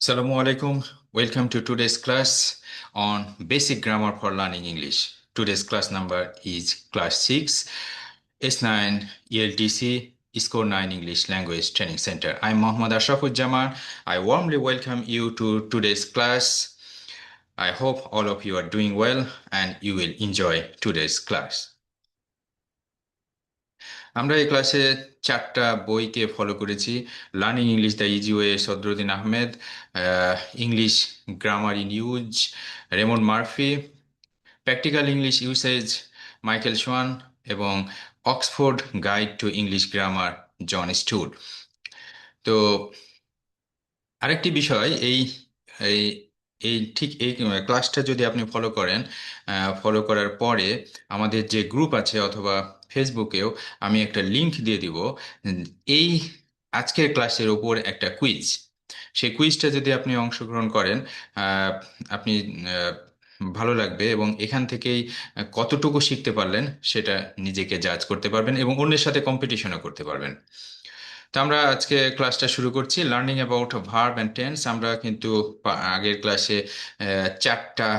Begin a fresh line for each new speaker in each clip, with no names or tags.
Assalamu alaikum. Welcome to today's class on basic grammar for learning English. Today's class number is class 6, S9 ELTC Score 9 English Language Training Center. I'm Mohammad Ashrafuzzaman. I warmly welcome you to today's class. I hope all of you are doing well and you will enjoy today's class. আমরা এই ক্লাসে 4টা বইকে follow করেছি: learning English the easy way Sadruddin Ahmed, English grammar in use Raymond Murphy, practical English usage Michael Swan এবং Oxford guide to English grammar John Eastwood. তো আরেকটি বিষয়, এই এই এই ঠিক এই ক্লাসটা যদি আপনি ফলো করেন, ফলো করার পরে আমাদের যে গ্রুপ আছে অথবা ফেসবুকেও আমি একটা লিংক দিয়ে দিব। এই আজকের ক্লাসের ওপর একটা কুইজ, সেই কুইজটা যদি আপনি অংশগ্রহণ করেন আপনি ভালো লাগবে এবং এখান থেকেই কতটুকু শিখতে পারলেন সেটা নিজেকে জাজ করতে পারবেন এবং অন্যের সাথে কম্পিটিশনও করতে পারবেন। তো আমরা আজকে ক্লাসটা শুরু করছি learning about verb and tense. আমরা কিন্তু আগের ক্লাসে 4টা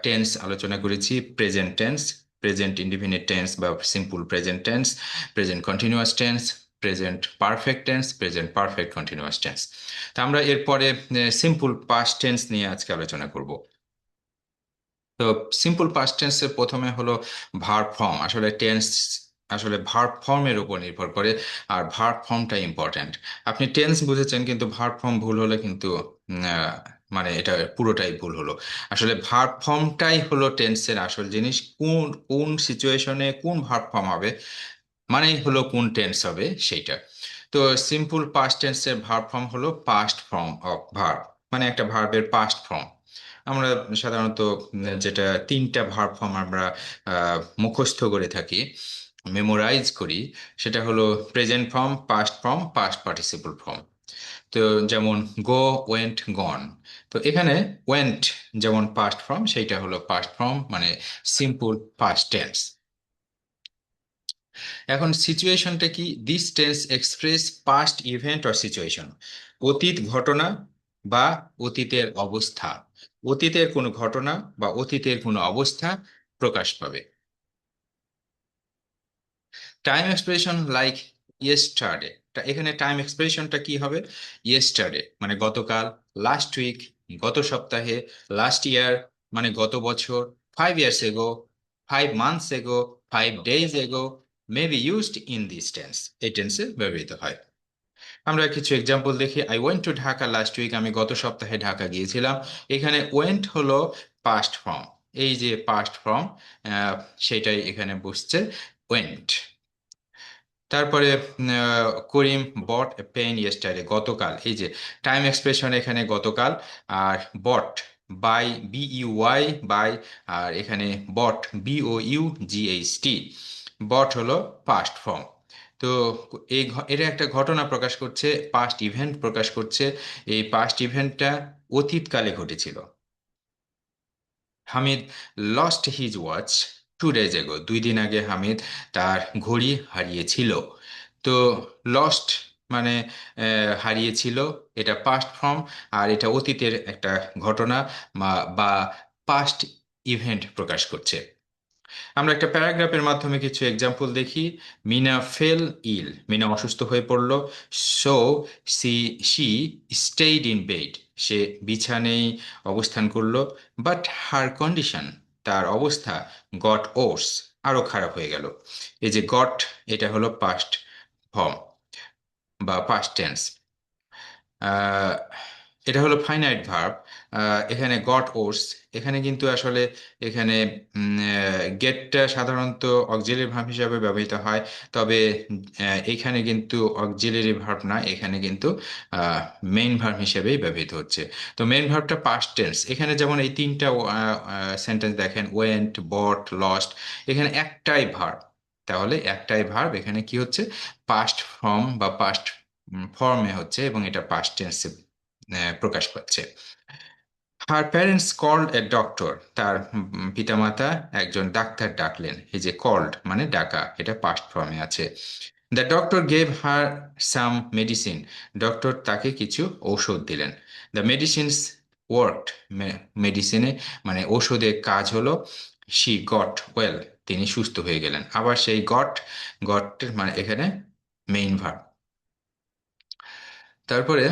টেন্স আলোচনা করেছি: present tense, present indefinite tense বা simple present tense, present continuous tense, present perfect tense, present perfect continuous tense. তো আমরা এরপরে সিম্পল পাস্ট টেন্স নিয়ে আজকে আলোচনা করব। তো সিম্পল পাস্ট টেন্সের প্রথমে হলো ভার্ব ফর্ম। আসলে টেন্স আসলে ভার্ব ফর্মের উপর নির্ভর করে, আর ভার্ব ফর্মটা ইম্পর্ট্যান্ট। আপনি টেন্স বুঝেছেন কিন্তু ভার্ব ফর্ম ভুল হলে কিন্তু মানে এটা পুরোটাই ভুল হলো। আসলে ভার্ব ফর্মটাই হলো টেন্সের আসল জিনিস। কোন কোন সিচুয়েশনে কোন ভার্ব ফর্ম হবে মানেই হলো কোন টেন্স হবে সেইটা। তো সিম্পল পাস্ট টেন্সের ভার্ব ফর্ম হলো পাস্ট ফর্ম অফ ভার্ব, মানে একটা ভার্বের পাস্ট ফর্ম। আমরা সাধারণত যেটা 3টা ভার্ব ফর্ম আমরা মুখস্থ করে থাকি, মেমোরাইজ করি, সেটা হলো present form, past form, past participle form. তো যেমন গো, ওয়েন্ট, গন। তো এখানে ওয়েন্ট যেমন পাস্ট ফর্ম, সেইটা হলো পাস্ট ফর্ম, মানে সিম্পল পাস্ট টেন্স। এখন সিচুয়েশনটা কি? This tense express past event or situation. অতীত ঘটনা বা অতীতের অবস্থা, অতীতের কোনো ঘটনা বা অতীতের কোনো অবস্থা প্রকাশ পাবে। টাইম এক্সপ্রেশন লাইক ইয়েস্টারডে, এখানে টাইম এক্সপ্রেশনটা কি হবে? ইয়েস্টারডে মানে গতকাল, লাস্ট উইক গত সপ্তাহে, লাস্ট ইয়ার মানে গত বছর, 5 years ago, 5 months ago, 5 days ago may be used in this tense. এই টেন্সে ব্যবহৃত হয়। আমরা কিছু এক্সাম্পল দেখি। I went to Dhaka last week, আমি গত সপ্তাহে ঢাকা গিয়েছিলাম। এখানে ওয়েন্ট হলো পাস্ট ফর্ম, এই যে পাস্ট ফর্ম সেটাই এখানে বসছে, ওয়েন্ট। তারপরে করিম বট এ পেন ইয়েস্টারডে, গতকাল। এই যে টাইম এক্সপ্রেশন এখানে গতকাল, আর বট বাই BEY বাই, আর এখানে বট BOUGHT, বট হলো পাস্ট ফর্ম। তো এটা একটা ঘটনা প্রকাশ করছে, পাস্ট ইভেন্ট প্রকাশ করছে। এই পাস্ট ইভেন্টটা অতীতকালে ঘটেছিল। Hamid lost his watch 2 days ago, 2 দিন আগে হামিদ তার ঘড়ি হারিয়েছিল। তো লস্ট মানে হারিয়েছিল, এটা পাস্ট ফর্ম, আর এটা অতীতের একটা ঘটনা বা পাস্ট ইভেন্ট প্রকাশ করছে। আমরা একটা প্যারাগ্রাফের মাধ্যমে কিছু এক্সাম্পল দেখি। মিনা ফেল ইল, মিনা অসুস্থ হয়ে পড়ল। So she stayed in bed, সে বিছানেই অবস্থান করলো। বাট হার কন্ডিশন, তার অবস্থা, গট ওর্স, আরো খারাপ হয়ে গেল। এই যে গট, এটা হলো পাস্ট ফর্ম বা পাস্ট টেন্স। আহ, এটা হলো ফাইনাইট ভার্ব। এখানে গট ওর্স, এখানে কিন্তু আসলে এখানে গেটটা সাধারণত অক্সিলারি ভার্ব হিসাবে ব্যবহৃত হয়, তবে এখানে কিন্তু অক্সিলারি ভার্ব না, এখানে কিন্তু মেইন ভার্ব হিসেবেই ব্যবহৃত হচ্ছে। তো মেইন ভার্বটা পাস্ট টেন্স। এখানে যেমন এই 3টা সেন্টেন্স দেখেন, ওয়েন্ট, বট, লস্ট, এখানে একটাই ভার্ব। তাহলে একটাই ভার্ব এখানে কি হচ্ছে? পাস্ট ফর্ম বা পাস্ট ফর্মে হচ্ছে এবং এটা পাস্ট টেন্সে প্রকাশ পাচ্ছে। Her parents called a doctor, তার পিতামাতা একজন ডাক্তার ডাকলেন। এই যে কল্ড মানে ডাকা, এটা পাস্ট ফর্মে আছে। The doctor gave her some medicine. Doctor তাকে কিছু ঔষধ দিলেন। The medicines worked. মেডিসিনে মানে ওষুধে কাজ হলো। She got well. তিনি সুস্থ হয়ে গেলেন। আবার সেই গট, গট মানে এখানে মেইন ভার্ব। তারপরে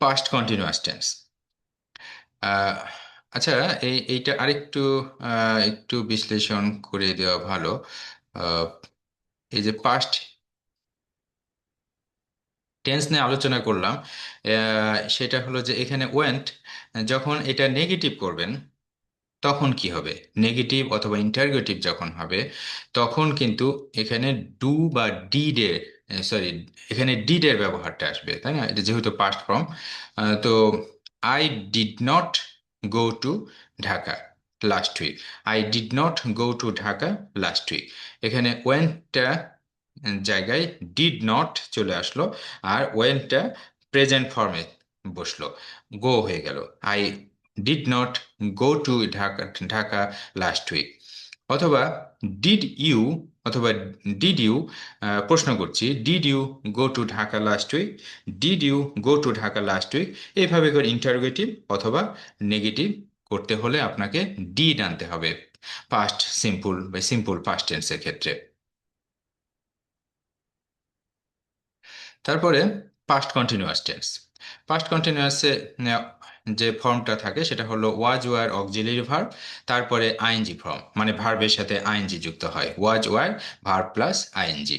পাস্ট কন্টিনিউয়াস টেন্স। আচ্ছা, এইটা আরেকটু একটু বিশ্লেষণ করে দেওয়া ভালো। আহ, এই যে পাস্ট টেন্স নিয়ে আলোচনা করলাম, সেটা হলো যে এখানে ওয়েন্ট, যখন এটা নেগেটিভ করবেন তখন কি হবে? নেগেটিভ অথবা ইন্টারগেটিভ যখন হবে তখন কিন্তু এখানে ডু বা ডিডের, সরি, এখানে ডিডের ব্যবহারটা আসবে, তাই না? এটা যেহেতু পাস্ট ফর্ম। তো I did not go to Dhaka last week. I did not go to Dhaka last week. এখানে ওয়েনটা জায়গায় ডিড নট চলে আসলো, আর ওয়েনটা প্রেজেন্ট ফর্মে বসলো, গো হয়ে গেল। I did not go to Dhaka Dhaka last week. অথবা ডিড ইউ, অথবা ডিড ইউ, প্রশ্ন করছি, did you go to Dhaka last week, did you go to Dhaka last week. এইভাবে করে ইন্টারোগেটিভ অথবা নেগেটিভ করতে হলে আপনাকে ডিড আনতে হবে পাস্ট সিম্পল বা সিম্পল পাস্ট টেন্সের ক্ষেত্রে। তারপরে পাস্ট কন্টিনিউয়াস টেন্স। পাস্ট কন্টিনিউয়াসে যে ফর্মটা থাকে সেটা হলো ওয়াজ ওয়ার অক্সিলারি ভার্ব, তারপরে আইএনজি ফর্ম, মানে ভার্বের সাথে আইএনজি যুক্ত হয়, was were verb plus ING.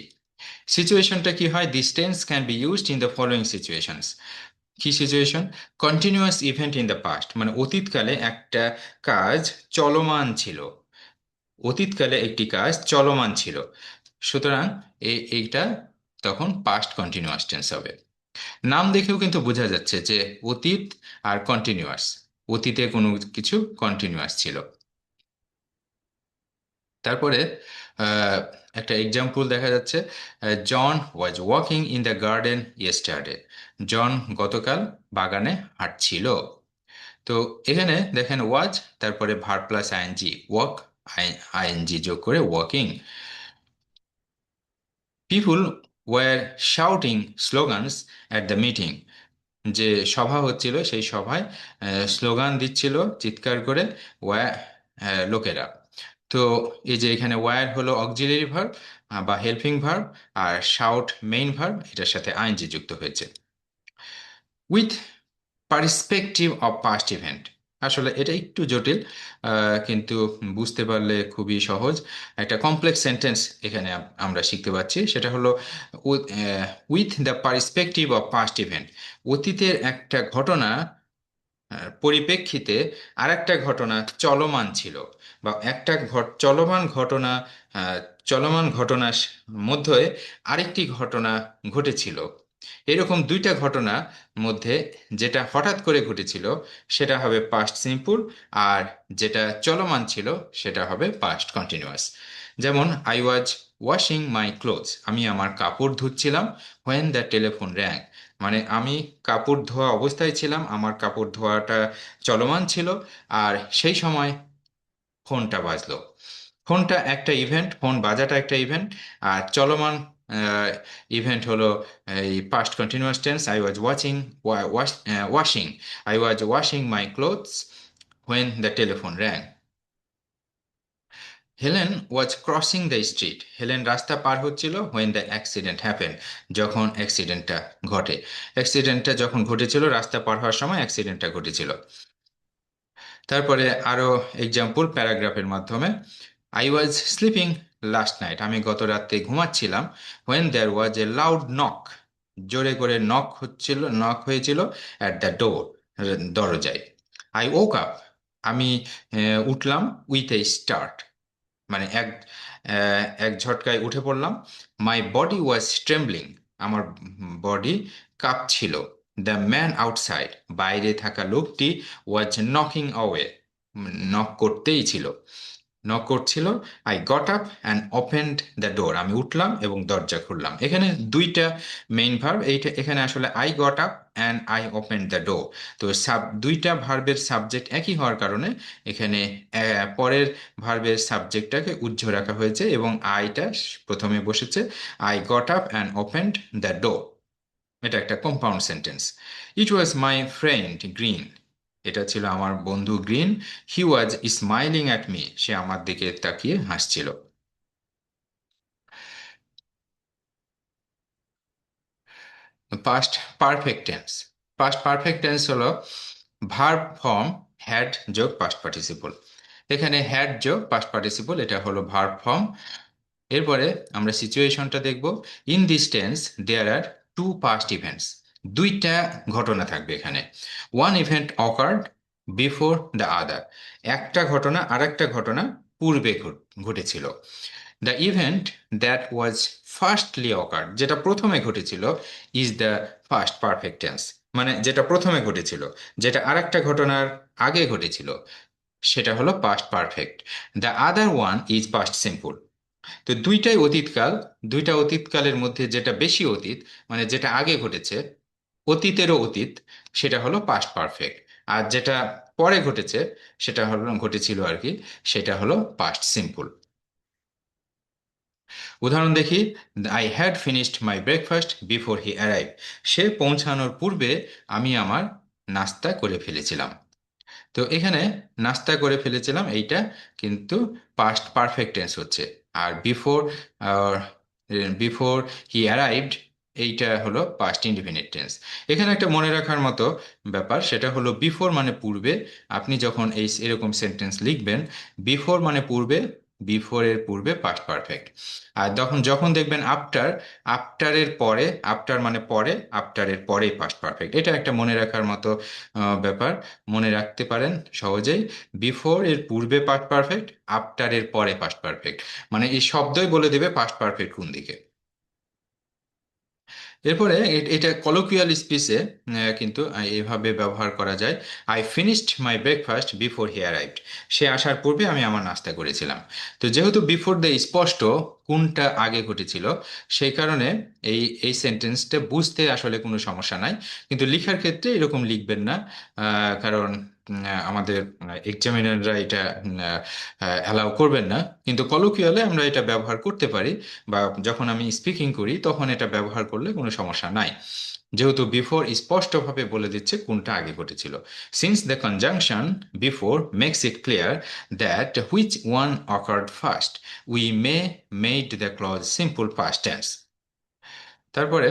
সিচুয়েশনটা কি হয়? This tense can be used in the following situations. কি situation? Continuous event in the past, মানে অতীতকালে একটা কাজ চলমান ছিল, অতীতকালে একটি কাজ চলমান ছিল, সুতরাং এইটা তখন পাস্ট কন্টিনিউয়াস টেন্স হবে। নাম দেখেও কিন্তু বোঝা যাচ্ছে যে অতীত আর কন্টিনিউয়াস, অতীতে কোনো কিছু কন্টিনিউয়াস ছিল। তারপরে আহ, একটা এক্সাম্পল দেখা যাচ্ছে, John was walking in the garden yesterday. John গতকাল বাগানে হাঁটছিল। তো এখানে দেখেন ওয়াজ, তারপরে verb plus ING, walk, ING যোগ করে walking. People were shouting slogans at the meeting. যে সভা হচ্ছিল সেই সভায় স্লোগান দিচ্ছিল চিৎকার করে লোকেরা। তো এই যে এখানে ওয়্যার হলো অক্সিলারি ভার্ব বা হেল্পিং ভার্ব, আর শাউট মেইন ভার্ব, এটার সাথে আইএনজি যুক্ত হয়েছে। With perspective of past event. আসলে এটা একটু জটিল, কিন্তু বুঝতে পারলে খুবই সহজ। একটা কমপ্লেক্স সেন্টেন্স এখানে আমরা শিখতে পাচ্ছি, সেটা হলো with the perspective of past event. অতীতের একটা ঘটনা পরিপ্রেক্ষিতে আরেকটা ঘটনা চলমান ছিল, বা একটা চলমান ঘটনা, আহ, চলমান ঘটনার মধ্যে আরেকটি ঘটনা ঘটেছিল। এরকম দুইটা ঘটনা মধ্যে যেটা হঠাৎ করে ঘটেছিল সেটা হবে পাস্ট সিম্পল, আর যেটা চলমান ছিল সেটা হবে পাস্ট কন্টিনিউয়াস। যেমন I was washing my clothes, আমি আমার কাপড় ধুচ্ছিলাম, হোয়েন দ্য টেলিফোন র্যাং, মানে আমি কাপড় ধোয়া অবস্থায় ছিলাম, আমার কাপড় ধোয়াটা চলমান ছিল, আর সেই সময় ফোনটা বাজলো। ফোনটা একটা ইভেন্ট, ফোন বাজাটা একটা ইভেন্ট, আর চলমান ইভেন্ট হলো এই past continuous tense, I was watching, washing, I was washing my clothes when the telephone rang. Helen was crossing the street, Helen রাস্তা পার হচ্ছিল, হোয়েন দ্য অ্যাক্সিডেন্ট হ্যাপেন, যখন অ্যাক্সিডেন্টটা ঘটে। অ্যাক্সিডেন্টটা যখন ঘটেছিল, রাস্তা পার হওয়ার সময় অ্যাক্সিডেন্টটা ঘটেছিল। তারপরে আরো এক্সাম্পল প্যারাগ্রাফের মাধ্যমে, I was sleeping last night, আমি গত রাতে ঘুমাচ্ছিলাম, when there was a loud knock, জোরে করে নক হয়েছিল, অ্যাট দ্য ডোর, দরজায়। আই ওক আপ, আমি উঠলাম, উইথ এ স্টার্ট, মানে এক ঝটকায় উঠে পড়লাম। মাই বডি ওয়াজ ট্রেম্বলিং, আমার বডি কাঁপছিল। দ্য ম্যান আউটসাইড, বাইরে থাকা লোকটি, ওয়াজ নকিং অ্যাওয়ে, নক করতেই ছিল। নক করছিল। I got up and opened the ডোর, আমি উঠলাম এবং দরজা খুললাম। এখানে দুইটা মেইন ভার্ব, এইটা এখানে আসলে I got up and I open the door. তো দুইটা ভার্বের সাবজেক্ট একই হওয়ার কারণে এখানে পরের ভার্বের সাবজেক্টটাকে উজ্জ্ব রাখা হয়েছে এবং আইটা প্রথমে বসেছে। I got up and opened the door, এটা একটা compound sentence. It was my friend Green, এটা ছিল আমার বন্ধু Green. He was smiling at me, সে আমার দিকে তাকিয়ে হাসছিল। Past perfect tense. Past perfect tense হলো ভার্ব ফর্ম হ্যাড যোগ পাস্ট পার্টিসিপল। এখানে হ্যাড যোগ পাস্ট পার্টিসিপল, এটা হলো ভার্ব ফর্ম। এরপরে আমরা সিচুয়েশনটা দেখব। In this tense there are two past events, দুইটা ঘটনা থাকবে এখানে। One event occurred before the other, একটা ঘটনা আর একটা ঘটনা পূর্বে ঘটেছিল। The event that was firstly occurred, যেটা প্রথমে ঘটেছিল, is the first perfect tense. মানে যেটা প্রথমে ঘটেছিল, যেটা আর একটা ঘটনার আগে ঘটেছিল, সেটা হলো past perfect. The other one is past simple. তো দুইটাই অতীতকাল, দুইটা অতীতকালের মধ্যে যেটা বেশি অতীত, মানে যেটা আগে ঘটেছে, অতীতেরও অতীত, সেটা হলো পাস্ট পারফেক্ট। আর যেটা পরে ঘটেছে, সেটা হলো ঘটেছিল আর কি, সেটা হলো পাস্ট সিম্পল। উদাহরণ দেখি। I had finished my breakfast before he arrive, সে পৌঁছানোর পূর্বে আমি আমার নাস্তা করে ফেলেছিলাম। তো এখানে নাস্তা করে ফেলেছিলাম, এইটা কিন্তু পাস্ট পারফেক্ট টেন্স হচ্ছে। আর বিফোর, বিফোর হি অ্যারাইভড, এইটা হলো পাস্ট ইনডিফিনিট টেন্স। এখানে একটা মনে রাখার মতো ব্যাপার, সেটা হলো বিফোর মানে পূর্বে। আপনি যখন এরকম সেন্টেন্স লিখবেন, বিফোর মানে পূর্বে, বিফোর এর পূর্বে পাস্ট পারফেক্ট। আর যখন যখন দেখবেন আফটার, আফটারের পরে, আফটার মানে পরে, আফটারের পরেই পাস্ট পারফেক্ট। এটা একটা মনে রাখার মতো ব্যাপার, মনে রাখতে পারেন সহজেই। বিফোর এর পূর্বে পাস্ট পারফেক্ট, আফটার এর পরে পাস্ট পারফেক্ট, মানে এই শব্দই বলে দেবে পাস্ট পারফেক্ট কোন দিকে। এরপরে এটা কলোকিয়াল স্পিচে কিন্তু এভাবে ব্যবহার করা যায়। I finished my breakfast before he arrived, সে আসার পূর্বে আমি আমার নাস্তা করেছিলাম। তো যেহেতু বিফোর দ্য স্পষ্ট কোনটা আগে ঘটেছিল, সেই কারণে এই সেন্টেন্সটা বুঝতে আসলে কোনো সমস্যা নাই, কিন্তু লিখার ক্ষেত্রে এরকম লিখবেন না। কারণ আমাদের এক্সামিনাররা এটা অ্যালাউ করবেন না। কিন্তু কলোকিয়ালে আমরা এটা ব্যবহার করতে পারি, বা যখন আমি স্পিকিং করি তখন এটা ব্যবহার করলে কোনো সমস্যা নাই, যেহেতু বিফোর স্পষ্টভাবে বলে দিচ্ছে কোনটা আগে ঘটেছিল। Since the conjunction before makes it clear that which one occurred first, we may made the clause simple past tense. তারপরে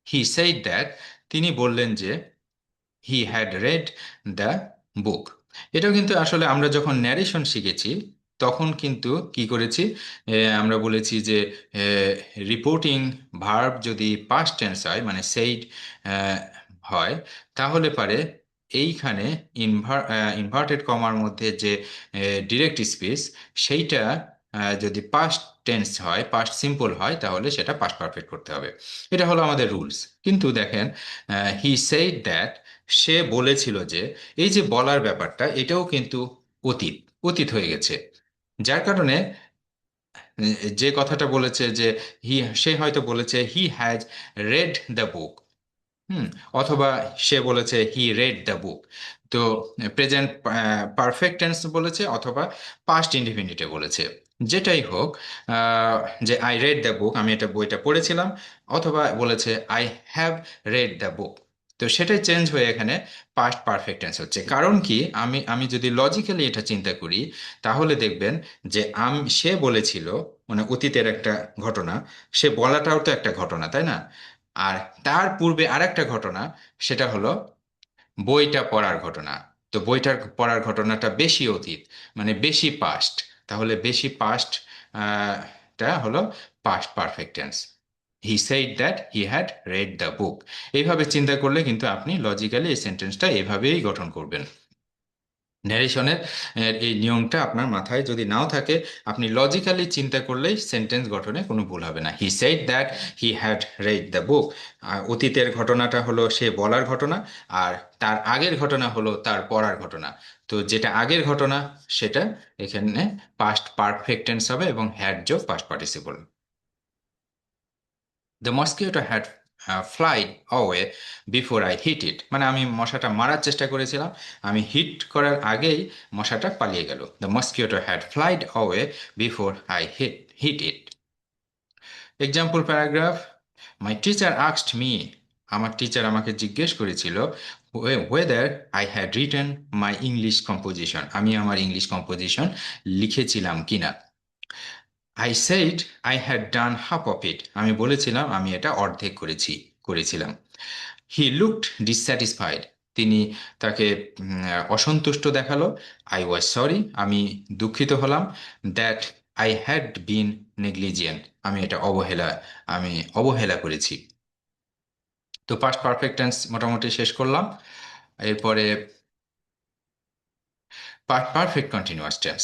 হি সেইড দ্যাট, তিনি বললেন যে, he had read the book. এটাও কিন্তু আসলে আমরা যখন ন্যারেশন শিখেছি তখন কিন্তু কি করেছি, আমরা বলেছি যে রিপোর্টিং ভার্ব যদি পাস্ট টেন্স হয়, মানে সেইড হয়, তাহলে পারে এইখানে ইনভার্টেড কমার মধ্যে যে ডিরেক্ট স্পিচ, সেইটা যদি পাস্ট টেন্স হয়, পাস্ট সিম্পল হয়, তাহলে সেটা পাস্ট পারফেক্ট করতে হবে। এটা হলো আমাদের রুলস। কিন্তু দেখেন, হি সেইড দ্যাট, সে বলেছিল যে, এই যে বলার ব্যাপারটা, এটাও কিন্তু অতীত, অতীত হয়ে গেছে। যার কারণে যে কথাটা বলেছে যে হি, সে হয়তো বলেছে he has read the book, hmm, অথবা সে বলেছে হি রেড দ্য বুক। তো প্রেজেন্ট পারফেক্ট টেন্স বলেছে অথবা পাস্ট ইনডিফিনিটে বলেছে, যেটাই হোক, আহ, যে আই রেড দ্য বুক, আমি এটা বইটা পড়েছিলাম, অথবা বলেছে আই হ্যাভ রেড দ্য বুক। তো সেটাই চেঞ্জ হয়ে এখানে পাস্ট পারফেক্ট টেন্স হচ্ছে। কারণ কি, আমি যদি লজিক্যালি এটা চিন্তা করি, তাহলে দেখবেন যে সে বলেছিল, মানে অতীতের একটা ঘটনা, সে বলাটাও তো একটা ঘটনা, তাই না? আর তার পূর্বে আরেকটা ঘটনা, সেটা হলো বইটা পড়ার ঘটনা। তো বইটার পড়ার ঘটনাটা বেশি অতীত, মানে বেশি পাস্ট। তাহলে বেশি পাস্ট টা হলো past perfect tense. He said that he had read the বুক। এইভাবে চিন্তা করলে কিন্তু আপনি লজিক্যালি এই সেন্টেন্সটা এভাবেই গঠন করবেন। ন্যারেশনের এই নিয়মটা আপনার মাথায় যদি নাও থাকে, আপনি লজিক্যালি চিন্তা করলেই সেন্টেন্স গঠনে কোনো ভুল হবে না। He said that he had read the বুক। অতীতের ঘটনাটা হলো সে বলার ঘটনা, আর তার আগের ঘটনা হলো তার পড়ার ঘটনা। তো যেটা আগের ঘটনা সেটা এখানে পাস্ট পারফেক্ট টেন্স হবে এবং হ্যাড যোগ past participle. The mosquito had flied away before I hit it, মানে আমি মশাটা মারার চেষ্টা করেছিলাম, আমি হিট করার আগেই মশাটা পালিয়ে গেল। The mosquito had flied away before I hit it. Example paragraph. My teacher asked me, আমার টিচার আমাকে জিজ্ঞেস করেছিল whether I had written my English composition, আমি আমার ইংলিশ কম্পোজিশন লিখেছিলাম কিনা। I said I had done half of it, আমি বলেছিলাম আমি এটা অর্ধেক করেছিলাম। হি লুকড ডিসস্যাটিসফাইড, তিনি তাকে অসন্তুষ্ট দেখালো। আই ওয়াজ সরি, আমি দুঃখিত হলাম। দ্যাট আই হ্যাড বিন নেগলিজিয়েন্ট, আমি অবহেলা করেছি। তো পাস্ট পারফেক্ট টেন্স মোটামুটি শেষ করলাম। এরপরে perfect continuous tense.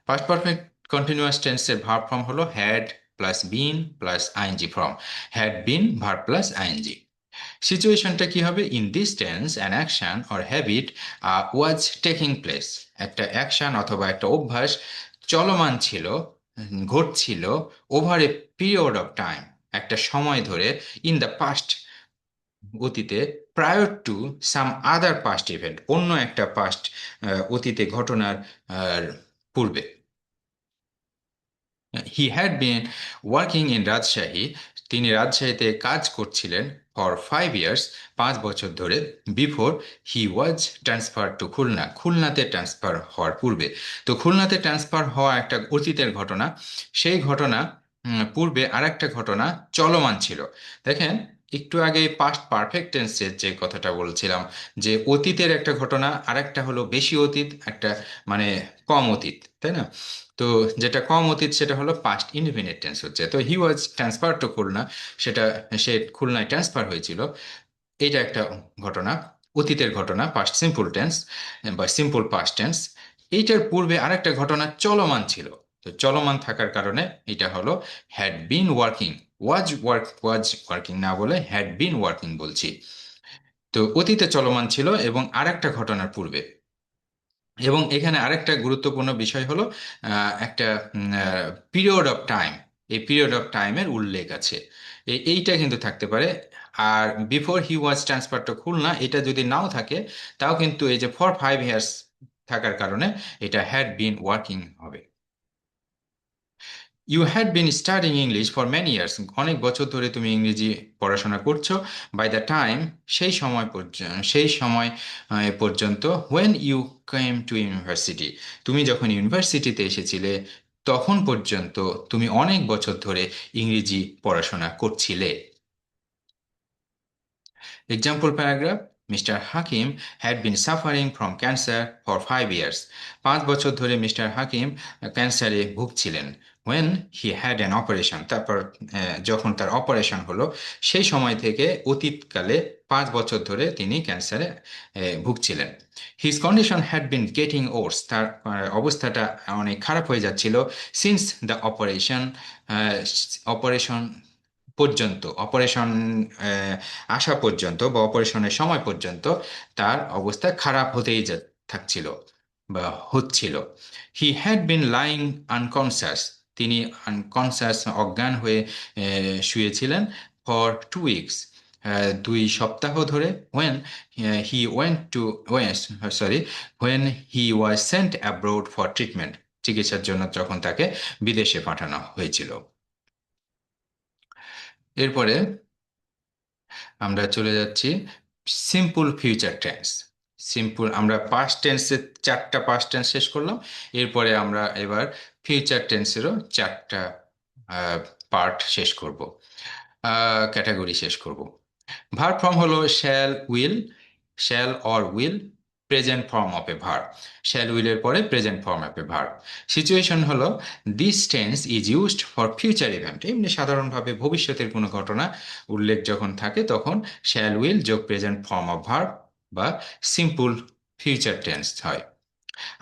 Past perfect continuous টেন্সের ভার্ব ফর্ম হলো had plus been plus ING form. Had been verb plus ING. সিচুয়েশনটা কি হবে? In this tense an action or habit was taking place, একটা অ্যাকশন অথবা একটা অভ্যাস চলমান ছিল, ঘটছিল, over a period of time, একটা সময় ধরে, ইন দ্য পাস্ট অতীতে, prior to some other past event, অন্য একটা পাস্ট অতীতে ঘটনার পূর্বে। He had been working in Rajshahi, তিনি রাজশাহীতে কাজ করছিলেন ফর 5 ইয়ার্স, 5 বছর ধরে, before he was transfer to Khulna, খুলনাতে ট্রান্সফার হওয়ার পূর্বে। তো খুলনাতে ট্রান্সফার হওয়া একটা অতীতের ঘটনা, সেই ঘটনা পূর্বে আরেকটা ঘটনা চলমান ছিল। দেখেন, একটু আগে পাস্ট পারফেক্ট টেন্সের যে কথাটা বলছিলাম, যে অতীতের একটা ঘটনা, আরেকটা হলো বেশি অতীত, একটা মানে কম অতীত, তাই না? তো যেটা কম অতীত সেটা হলো পাস্ট ইনডিফিনিট টেন্স হচ্ছে। তো হি ওয়াজ ট্রান্সফার টু খুলনা, সেটা সে খুলনায় ট্রান্সফার হয়েছিল, এটা একটা ঘটনা, অতীতের ঘটনা, পাস্ট সিম্পল টেন্স বা সিম্পল পাস্ট টেন্স। এইটার পূর্বে আরেকটা ঘটনা চলমান ছিল, তো চলমান থাকার কারণে এটা হলো had been working. Was working না বলে হ্যাড বিন ওয়ার্কিং বলছি। তো অতীতে চলমান ছিল এবং আরেকটা ঘটনার পূর্বে। এবং এখানে আরেকটা গুরুত্বপূর্ণ বিষয় হলো একটা পিরিয়ড অফ টাইম, এই পিরিয়ড অফ টাইমের উল্লেখ আছে, এইটা কিন্তু থাকতে পারে। আর before he was transfer to Khulna, এটা যদি নাও থাকে তাও কিন্তু এই যে ফর 5 ইয়ার্স থাকার কারণে এটা হ্যাড বিন ওয়ার্কিং হবে। You had been studying English for many years, অনেক বছর ধরে তুমি ইংরেজি পড়াশোনা করছো। বাই দ্য টাইম, সেই সময় পর্যন্ত when you came to university, তুমি যখন ইউনিভার্সিটিতে এসেছিলে তখন পর্যন্ত তুমি অনেক বছর ধরে ইংরেজি পড়াশোনা করছিলে। Example paragraph. Mister Hakim had been suffering from cancer for 5 years, 5 বছর ধরে মিস্টার হাকিম ক্যান্সারে ভুগছিলেন। When he had an operation, তারপর যখন তার অপারেশন হলো, সেই সময় থেকে অতীতকালে 5 বছর ধরে তিনি ক্যান্সারে ভুগছিলেন। His condition had been getting worse, তার অবস্থাটা অনেক খারাপ হয়ে যাচ্ছিল। সিন্স দ্য অপারেশন পর্যন্ত, অপারেশন আসা পর্যন্ত বা অপারেশনের সময় পর্যন্ত তার অবস্থা খারাপ হতেই থাকছিল বা হচ্ছিল। He had been lying unconscious, তিনি আনকনসাস অজ্ঞান হয়ে শুয়েছিলেন ফর 2 উইকস, 2 সপ্তাহ ধরে। When he went to sorry when he was sent abroad for treatment, চিকিৎসার জন্য যখন তাকে বিদেশে পাঠানো হয়েছিল। এরপরে আমরা চলে যাচ্ছি সিম্পল ফিউচার টেন্স। আমরা পাস্ট টেন্সের 4টা পাস্ট টেন্স শেষ করলাম, এরপরে আমরা এবার ফিউচার টেন্সেরও 4টা পার্ট শেষ করব, ক্যাটাগরি শেষ করব। ভার্ব ফর্ম হলো shall will, shall or will, present form of a verb, shall উইলের পরে present form of a verb. Situation হলো this tense is used for future event, এমনি সাধারণভাবে ভবিষ্যতের কোনো ঘটনা উল্লেখ যখন থাকে তখন শ্যাল উইল যোগ প্রেজেন্ট ফর্ম অফ ভার্ব বা সিম্পল ফিউচার টেন্স হয়।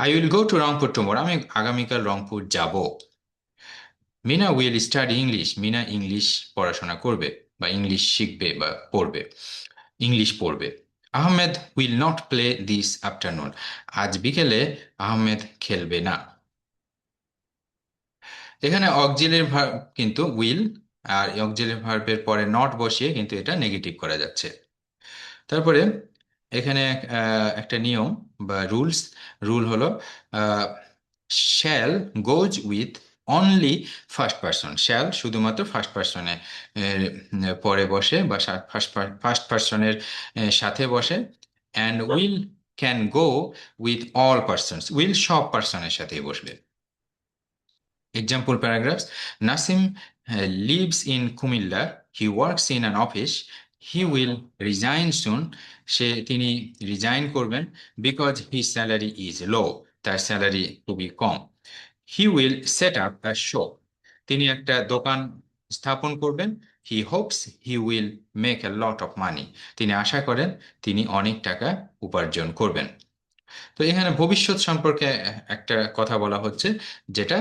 I will go to Rangpur tomorrow, আমি আগামীকাল রংপুর যাব। Mina will study English, Mina English পড়াশোনা করবে বা ইংলিশ শিখবে বা পড়বে, ইংলিশ পড়বে। Ahmed will not play this afternoon, আজ বিকেলে আহমেদ খেলবে না। এখানে অক্সিলারি ভার্ব কিন্তু উইল, আর অক্সিলারি ভার্বের পরে নট বসিয়ে কিন্তু এটা নেগেটিভ করা যাচ্ছে। তারপরে এখানে একটা নিয়ম বা রুল হলো shall goes with only first person, shall শুধুমাত্র ফার্স্ট পার্সনে পরে বসে বা ফার্স্ট পার্সনের সাথে বসে, and will can go with all persons, will সব পার্সনের সাথেই বসবে। Example paragraphs: Nasim lives in Kumilla. He works in an office. He will resign soon. তিনি রিজাইন করবেন because his salary is low. তার স্যালারি খুবই কম। He will set up a shop. তিনি একটা দোকান স্থাপন করবেন। He hopes he will make a lot of money. তিনি আশা করেন তিনি অনেক টাকা উপার্জন করবেন। তো এখানে ভবিষ্যৎ সম্পর্কে একটা কথা বলা হচ্ছে, যেটা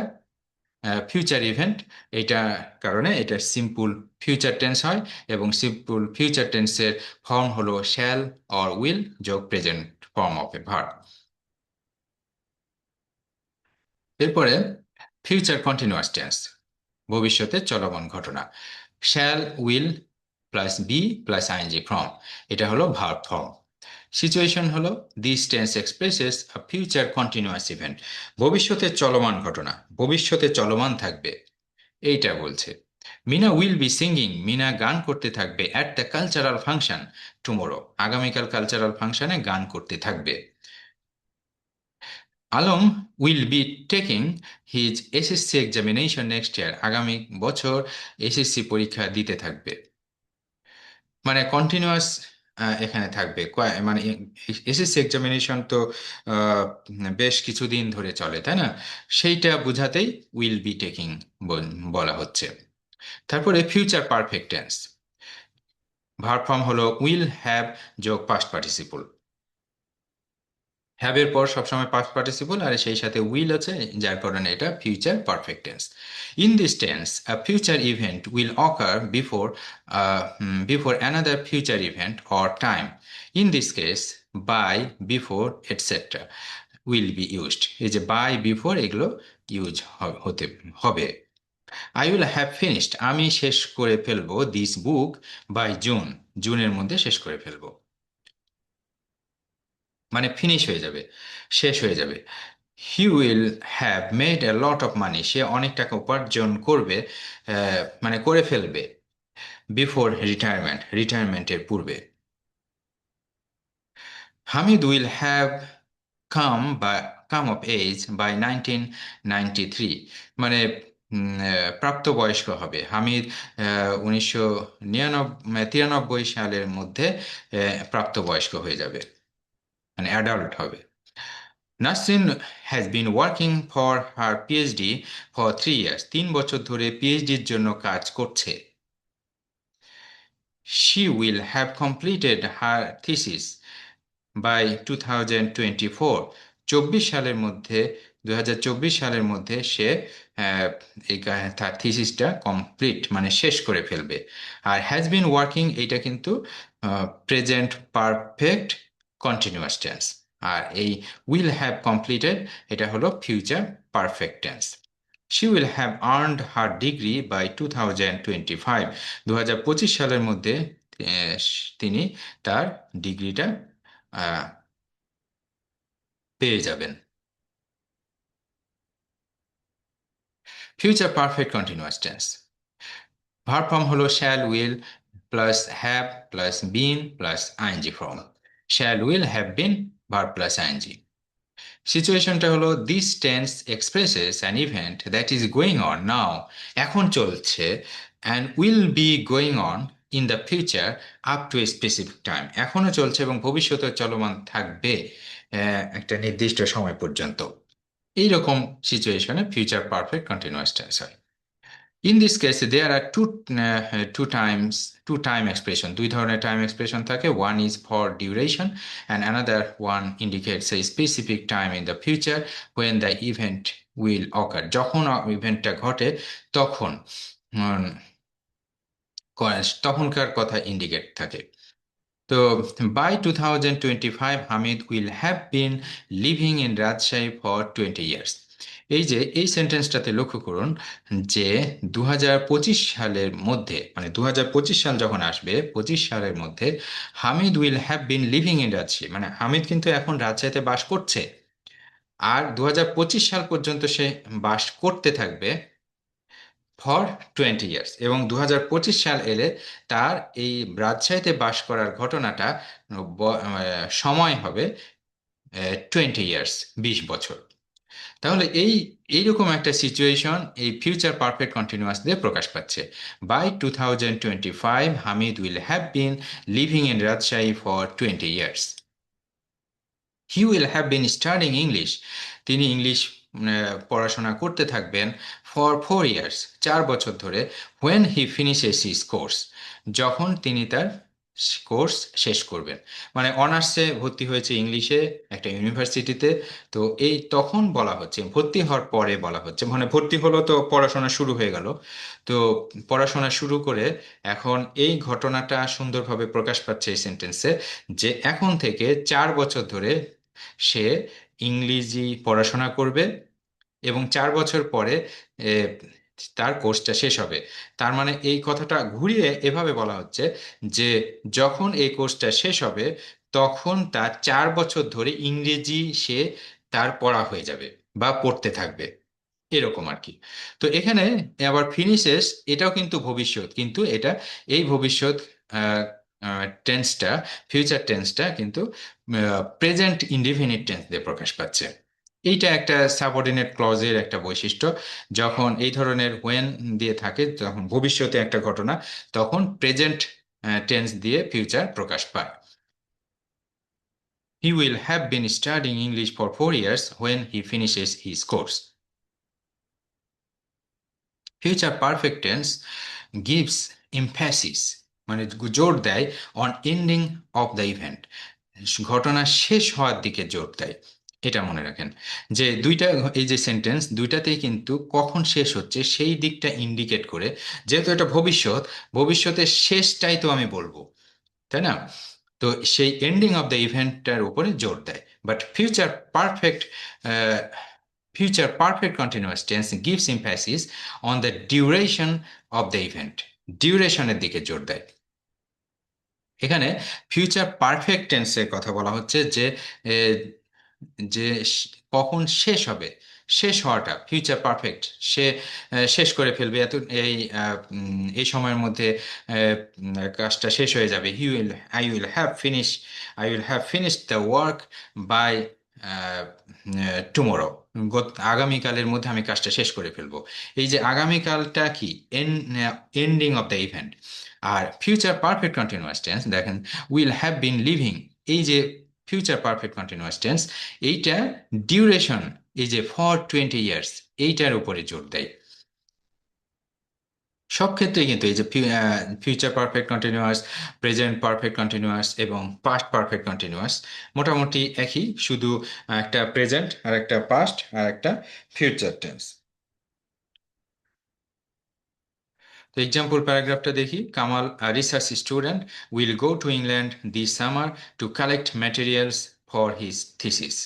ফিউচার ইভেন্ট। এটা কারণে এটা সিম্পল ফিউচার টেন্স হয়, এবং সিম্পল ফিউচার টেন্সের ফর্ম হলো শ্যাল অর উইল যোগ present form of a verb. এরপরে ফিউচার কন্টিনিউয়াস টেন্স, ভবিষ্যতে চলমান ঘটনা। Shall will plus be plus ING form, এটা হলো ভার্ব ফর্ম। সিচুয়েশন হলো this tense expresses a future continuous event, ভবিষ্যতে চলমান ঘটনা, ভবিষ্যতে চলমান থাকবে এইটা বলছে। Meena will be singing, Meena গান করতে থাকবে at the cultural function tomorrow, আগামীকাল কালচারাল ফাংশনে গান করতে থাকবে। Alam will be taking his SSC examination next year, আগামী বছর এসএসসি পরীক্ষা দিতে থাকবে। মানে কন্টিনিউয়াস এখানে থাকবে, মানে এসএসসি এক্সামিনেশন তো আহ, বেশ কিছুদিন ধরে চলে, তাই না? সেইটা বোঝাতেই উইল বি টেকিং বলা হচ্ছে। তারপরে future perfect tense, verb form হলো উইল হ্যাভ যোগ পাস্ট পার্টিসিপল। হ্যাভ এর পর সবসময় পাস্ট পার্টিসিপল আর সেই সাথে উইল আছে, যার কারণে এটা future perfect tense. In this tense a future event will occur before another future event or time. In this case by, before, etcetera will be used. এই যে বাই, বিফোর এগুলো use হতে হবে। আই উইল হ্যাভ ফিনিশড, আমি শেষ করে ফেলবো this book by June, জুনের মধ্যে শেষ করে ফেলবো, মানে ফিনিশ হয়ে যাবে, শেষ হয়ে যাবে। He will have made a lot of money, সে অনেক টাকা উপার্জন করবে, মানে করে ফেলবে বিফোর রিটায়ারমেন্ট, রিটায়ারমেন্টের পূর্বে। Hamid will have come of age by 1993, মানে প্রাপ্তবয়স্ক হবে হামিদ 1993 সালের মধ্যে প্রাপ্তবয়স্ক হয়ে যাবে, মানে অ্যাডাল্ট হবে। Nasrin has been working for her PhD for 3 years, 3 বছর ধরে পিএইচডির জন্য কাজ করছে। She will have completed her thesis by 2024, 2024 সালের মধ্যে সে এই তার থিসিসটা কমপ্লিট মানে শেষ করে ফেলবে। আর হ্যাজ বিন ওয়ার্কিং এইটা কিন্তু প্রেজেন্ট পারফেক্ট কন্টিনিউয়াস টেন্স, আর এই উইল হ্যাভ কমপ্লিটেড এটা হলো future perfect tense. She will have earned her degree by 2025, 2025 সালের মধ্যে আহ, তিনি তার ডিগ্রিটা আহ, পেয়ে যাবেন। Future perfect continuous tense, verb form হলো shall will plus have plus been plus ING form. Shall will have been verb plus ING. সিচুয়েশনটা হলো this tense expresses an event that is going on now, এখন চলছে, and will be going on in the future up to a specific time, এখনো চলছে এবং ভবিষ্যতে চলমান থাকবে একটা নির্দিষ্ট সময় পর্যন্ত। এইরকম সিচুয়েশনে ফিউচার পারফেক্ট কন্টিনিউয়াস টেন্স হয়। In this case, there are two time expression. দুই ধরনের time expression থাকে. One is for duration, and another one indicates a specific time in the future when the event will occur. যখন ইভেন্টটা ঘটে তখন উম, তখনকার কথা ইন্ডিকেট থাকে। তো by 2025 Hamid will have been living in Rajshahi for 20 years। এই যে এই সেন্টেন্সটাতে লক্ষ্য করুন যে 2025 সালের মধ্যে, মানে 2025 সাল যখন আসবে, 25 সালের মধ্যে Hamid will have been living in Rajshahi, মানে হামিদ কিন্তু এখন রাজশাহীতে বাস করছে, আর 2025 সাল পর্যন্ত সে বাস করতে থাকবে ফর 20 ইয়ার্স। এবং 2025 সাল এলে তার এই রাজশাহীতে বাস করার ঘটনাটা সময় হবে 20 ইয়ার্স, 20 বছর। তাহলে এইরকম একটা সিচুয়েশন এই ফিউচার পারফেক্ট কন্টিনিউয়াস দিয়ে প্রকাশ পাচ্ছে। By 2025 Hamid will have been living in Rajshahi for 20 years. He will have been studying English, তিনি ইংলিশ পড়াশোনা করতে থাকবেন ফর 4 ইয়ার্স, 4 বছর ধরে। When he finishes his course, যখন তিনি তার কোর্স শেষ করবেন। মানে অনার্সে ভর্তি হয়েছে ইংলিশে একটা ইউনিভার্সিটিতে, তো এই তখন বলা হচ্ছে, ভর্তি হওয়ার পরে বলা হচ্ছে, মানে ভর্তি হলো তো পড়াশোনা শুরু হয়ে গেল। তো পড়াশোনা শুরু করে এখন এই ঘটনাটা সুন্দরভাবে প্রকাশ পাচ্ছে এই সেন্টেন্সে, যে এখন থেকে 4 বছর ধরে সে ইংরেজি পড়াশোনা করবে এবং 4 বছর পরে এ, তার কোর্সটা শেষ হবে। তার মানে এই কথাটা ঘুরিয়ে এভাবে বলা হচ্ছে যে যখন এই কোর্সটা শেষ হবে তখন তার 4 বছর ধরে ইংরেজি সে তার পড়া হয়ে যাবে বা পড়তে থাকবে, এরকম আর কি। তো এখানে আবার ফিনিশেস, এটাও কিন্তু ভবিষ্যৎ, কিন্তু এটা এই ভবিষ্যৎ টেন্সটা, ফিউচার টেন্সটা কিন্তু প্রেজেন্ট ইনডিফিনিট টেন্স দিয়ে প্রকাশ পাচ্ছে। এইটা একটা সাবঅর্ডিনেট ক্লজের একটা বৈশিষ্ট্য। যখন এই ধরনের হোয়েন দিয়ে থাকে, তখন ভবিষ্যতে একটা ঘটনা, তখন প্রেজেন্ট টেন্স দিয়ে ফিউচার প্রকাশ পায়। He will have been studying English for 4 years when he finishes his course. Future perfect tense gives emphasis, মানে জোর দেয় on ending of the event, ঘটনা শেষ হওয়ার দিকে জোর দেয়। এটা মনে রাখেন যে দুইটা, এই যে সেন্টেন্স দুইটাতেই কিন্তু কখন শেষ হচ্ছে সেই দিকটা ইন্ডিকেট করে, যেহেতু এটা ভবিষ্যৎ, ভবিষ্যতের শেষটাই তো আমি বলবো, তাই না? তো সেই এন্ডিং অফ দ্য ইভেন্টটার উপরে জোর দেয়। But future perfect continuous tense gives emphasis on the duration of the event, ডিউরেশনের দিকে জোর দেয়। এখানে ফিউচার পারফেক্ট টেন্সের কথা বলা হচ্ছে যে এ, যে কখন শেষ হবে, শেষ হওয়াটা ফিউচার পারফেক্ট, সে শেষ করে ফেলবে এত এই সময়ের মধ্যে কাজটা শেষ হয়ে যাবে। I will have finish the work by tomorrow, আগামীকালের মধ্যে আমি কাজটা শেষ করে ফেলবো। এই যে আগামীকালটা কি এন্ডিং অফ দ্য ইভেন্ট। আর ফিউচার পারফেক্ট কন্টিনিউয়াস টেন্স দেখেন, উইল হ্যাভ বিন লিভিং, এই যে ফিউচার পারফেক্ট কন্টিনিউয়াস টেন্স, এইটা ডিউরেশন, এই যে ফর 20 ইয়ার্স, এইটার উপরে জোর দেয়। সব ক্ষেত্রেই কিন্তু এই যে future perfect continuous, present perfect continuous এবং পাস্ট পারফেক্ট কন্টিনিউয়াস মোটামুটি একই, শুধু একটা প্রেজেন্ট আর একটা পাস্ট আর একটা ফিউচার টেন্স। তো এক্সাম্পল প্যারাগ্রাফটা দেখি। Kamal, research student, will go to England this summer to collect materials for his thesis.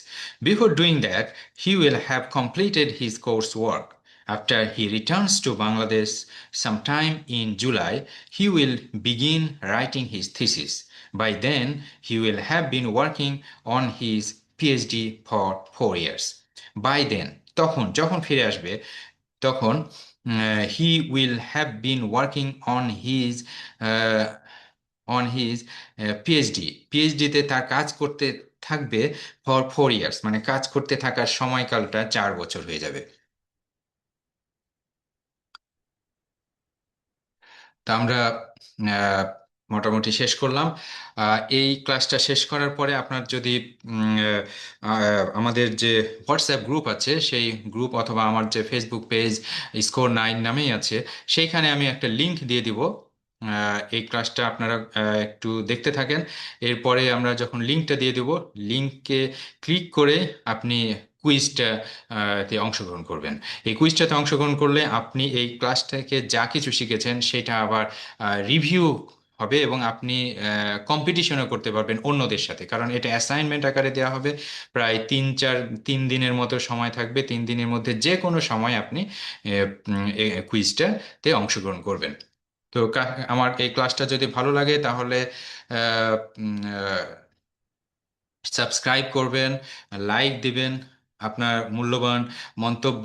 Before doing that, he will have completed his coursework. After he returns to Bangladesh sometime in July, he will begin writing his thesis. By then, he will have been working on his PhD for 4 years. By then, তখন, যখন ফিরে আসবে তখন he will have been working on his PhD, পিএইচডিতে তার কাজ করতে থাকবে ফর 4 ইয়ার্স, মানে কাজ করতে থাকার সময়কালটা 4 বছর হয়ে যাবে। তা আমরা মোটামুটি শেষ করলাম। এই ক্লাসটা শেষ করার পরে আপনার যদি আমাদের যে হোয়াটসঅ্যাপ গ্রুপ আছে সেই গ্রুপ অথবা আমার যে ফেসবুক পেজ স্কোর 9 নামেই আছে, সেইখানে আমি একটা লিংক দিয়ে দিব। এই ক্লাসটা আপনারা একটু দেখতে থাকেন। এরপরে আমরা যখন লিংকটা দিয়ে দেব, লিংকে ক্লিক করে আপনি কুইজটা তে অংশগ্রহণ করবেন। এই কুইজটাতে অংশগ্রহণ করলে আপনি এই ক্লাস থেকে যা কিছু শিখেছেন সেটা আবার রিভিউ হবে, এবং আপনি কম্পিটিশনও করতে পারবেন অন্যদের সাথে, কারণ এটা অ্যাসাইনমেন্ট আকারে দেওয়া হবে। প্রায় 3 দিনের মতো সময় থাকবে, 3 দিনের মধ্যে যে কোনো সময় আপনি কুইজটাতে অংশগ্রহণ করবেন। তো আমার এই ক্লাসটা যদি ভালো লাগে তাহলে সাবস্ক্রাইব করবেন, লাইক দিবেন, আপনার মূল্যবান মন্তব্য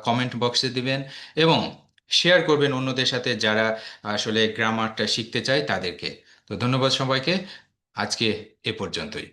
কমেন্ট বক্সে দিবেন, এবং শেয়ার করবেন অন্যদের সাথে যারা আসলে গ্রামারটা শিখতে চায় তাদেরকে। তো ধন্যবাদ সবাইকে, আজকে এ পর্যন্তই।